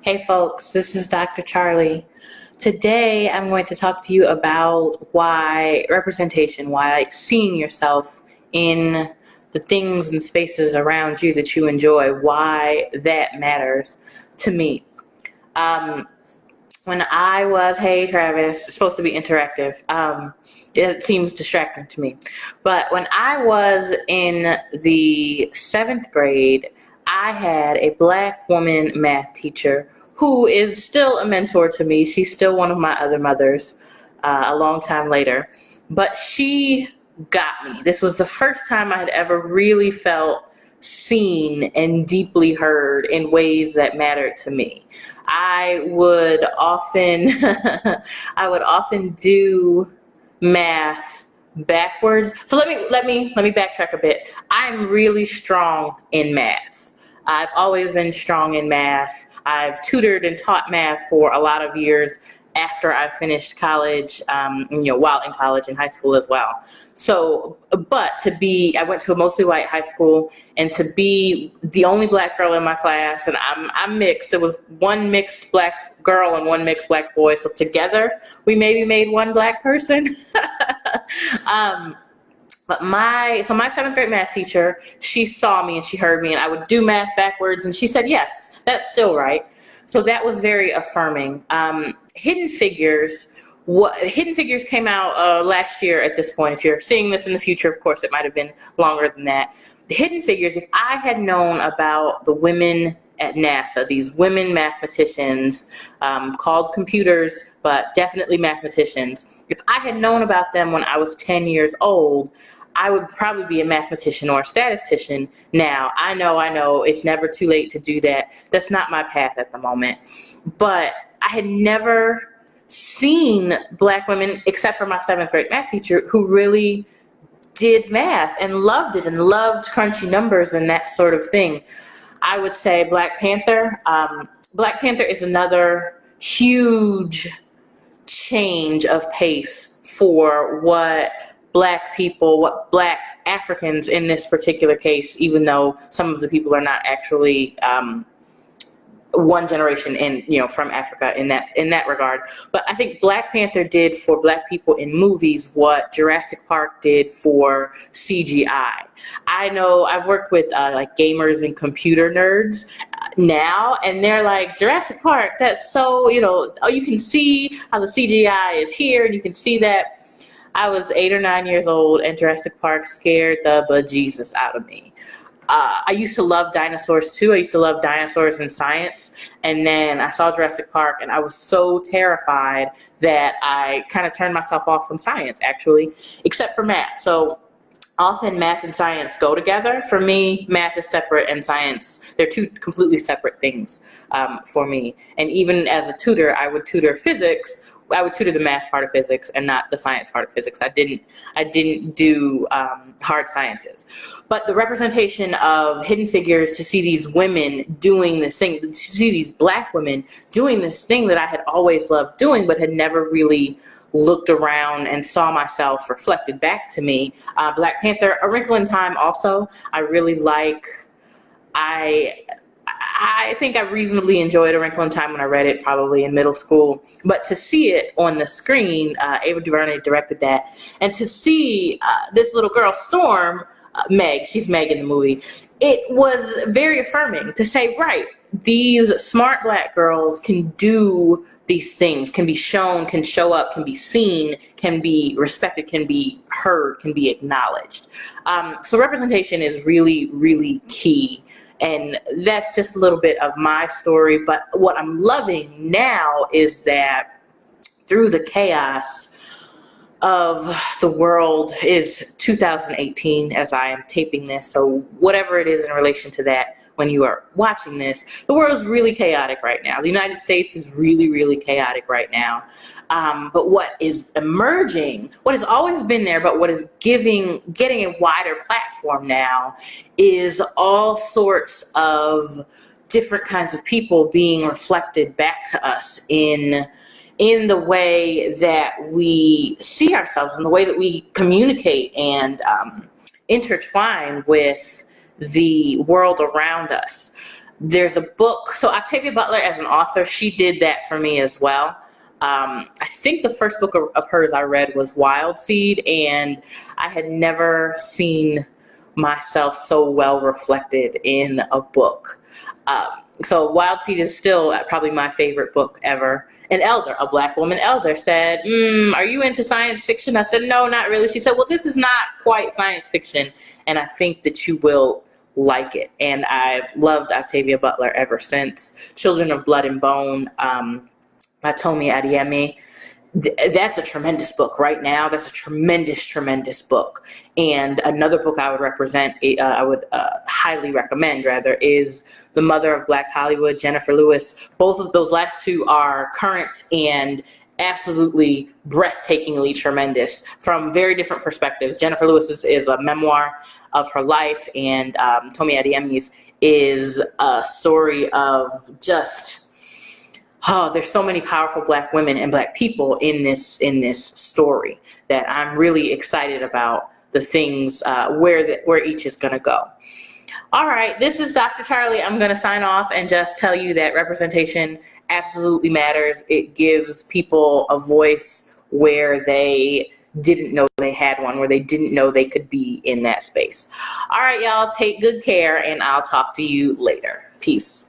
Hey folks, this is Dr. Charlie. Today I'm going to talk to you about why representation, why seeing yourself in the things and spaces around you that you enjoy, why that matters to me. When I was, hey Travis, it's supposed to be interactive. It seems distracting to me. But when I was in the 7th grade, I had a Black woman math teacher who is still a mentor to me. She's still one of my other mothers a long time later. But she got me. This was the first time I had ever really felt seen and deeply heard in ways that mattered to me. I would often I would often do math backwards. So let me backtrack a bit. I'm really strong in math. I've always been strong in math. I've tutored and taught math for a lot of years after I finished college, while in college and high school as well. So, but I went to a mostly white high school, and to be the only Black girl in my class, and I'm mixed. There was one mixed Black girl and one mixed Black boy. So together, we maybe made one Black person. But my 7th grade math teacher, she saw me and she heard me, and I would do math backwards, and she said, yes, that's still right. So that was very affirming. Hidden Figures came out last year at this point. If you're seeing this in the future, of course, it might have been longer than that. Hidden Figures, if I had known about the women at NASA, these women mathematicians, called computers, but definitely mathematicians, if I had known about them when I was 10 years old, I would probably be a mathematician or a statistician now. I know, it's never too late to do that. That's not my path at the moment. But I had never seen Black women, except for my 7th grade math teacher, who really did math and loved it and loved crunchy numbers and that sort of thing. I would say Black Panther. Black Panther is another huge change of pace for what Black people, what Black Africans in this particular case, even though some of the people are not actually one generation from Africa in that regard. But I think Black Panther did for Black people in movies what Jurassic Park did for CGI. I know I've worked with like gamers and computer nerds now, and they're like, Jurassic Park, that's so, you can see how the CGI is here, and you can see that. I was 8 or 9 years old, and Jurassic Park scared the bejesus out of me. I used to love dinosaurs too. I used to love dinosaurs and science. And then I saw Jurassic Park, and I was so terrified that I kind of turned myself off from science, actually, except for math. So often math and science go together. For me, math is separate and science, they're two completely separate things for me. And even as a tutor, I would tutor physics. I would tutor the math part of physics and not the science part of physics. I didn't do hard sciences. But the representation of Hidden Figures, to see these women doing this thing, to see these Black women doing this thing that I had always loved doing but had never really looked around and saw myself reflected back to me. Black Panther, A Wrinkle in Time also, I really like. I think I reasonably enjoyed A Wrinkle in Time when I read it, probably in middle school. But to see it on the screen, Ava DuVernay directed that, and to see this little girl, Storm, Meg, she's Meg in the movie, it was very affirming to say, right, these smart Black girls can do these things, can be shown, can show up, can be seen, can be respected, can be heard, can be acknowledged. So representation is really, really key. And that's just a little bit of my story. But what I'm loving now is that through the chaos of the world, is 2018 as I am taping this. So whatever it is in relation to that, when you are watching this, the world is really chaotic right now. The United States is really, really chaotic right now. But what is emerging, what has always been there, but what is getting a wider platform now, is all sorts of different kinds of people being reflected back to us in the way that we see ourselves, in the way that we communicate and intertwine with the world around us. There's a book. So Octavia Butler as an author, she did that for me as well. I think the first book of hers I read was Wild Seed, and I had never seen myself so well reflected in a book. So Wild Seed is still probably my favorite book ever. An elder, a Black woman elder, said, are you into science fiction? I said, no, not really. She said, well, this is not quite science fiction, and I think that you will like it. And I've loved Octavia Butler ever since. Children of Blood and Bone, by Tomi Adeyemi. That's a tremendous book right now. That's a tremendous book. And another book I would highly recommend, rather, is The Mother of Black Hollywood, Jennifer Lewis. Both of those last two are current and absolutely breathtakingly tremendous from very different perspectives. Jennifer Lewis's is a memoir of her life, and Tomi Adeyemi's is a story of just... there's so many powerful Black women and Black people in this story that I'm really excited about the things where each is going to go. All right, this is Dr. Charli. I'm going to sign off and just tell you that representation absolutely matters. It gives people a voice where they didn't know they had one, where they didn't know they could be in that space. All right, y'all, take good care, and I'll talk to you later. Peace.